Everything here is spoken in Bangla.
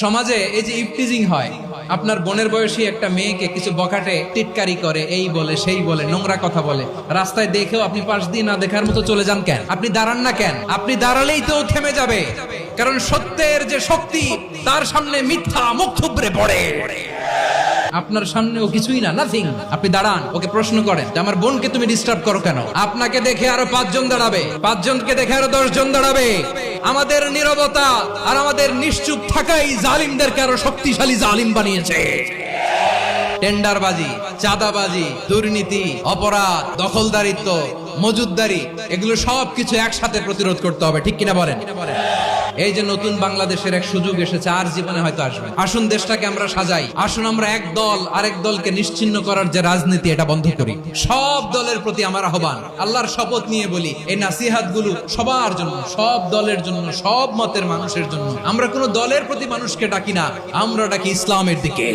সমাজে এই যে ইফটিজিং হয়, আপনার বোনের বয়সী একটা মেয়েকে কিছু বখাটে টিটকারি করে, এই বলে সেই বলে, নোংরা কথা বলে, রাস্তায় দেখেও আপনি পাশ দিয়ে না দেখার মতো চলে যান কেন? আপনি দাঁড়ান না কেন? আপনি দাঁড়ালেই তো থেমে যাবে, কারণ সত্যের যে শক্তি তার সামনে মিথ্যা মুখ থুবড়ে পড়ে। আপনার সামনে ও কিছুই না, নাথিং। আপনি দাঁড়ান, ওকে প্রশ্ন করেন যে আমার বোনকে তুমি ডিস্টার্ব করো কেন? আপনাকে দেখে আরো 5 জন দাঁড়াবে, 5 জনকে দেখে আরো 10 জন দাঁড়াবে। আমাদের নীরবতা আর আমাদের নিশ্চুপ থাকাই জালিমদেরকে আরো শক্তিশালী জালিম বানিয়েছে। টেন্ডারবাজি, চাঁদাবাজি, দুর্নীতি, অপরাধ, দখলদারিত্ব, মজুদদারি, এগুলো সবকিছু একসাথে প্রতিরোধ করতে হবে, ঠিক কিনা বলেন? এই যে নতুন বাংলাদেশের এক সুযোগ এসেছে, আর জীবনে হয়তো আসবে। আসুন দেশটাকে আমরা সাজাই, আসুন আমরা এক দল আরেক দলকে নিশ্চিহ্ন করার যে রাজনীতি, এটা বন্ধ করি। সব দলের প্রতি আমার আহ্বান, আল্লাহর শপথ নিয়ে বলি, এই নাসিহাত গুলো সবার জন্য, সব দলের জন্য, সব মতের মানুষের জন্য। আমরা কোনো দলের প্রতি মানুষকে ডাকি না, আমরা ডাকি ইসলামের দিকে।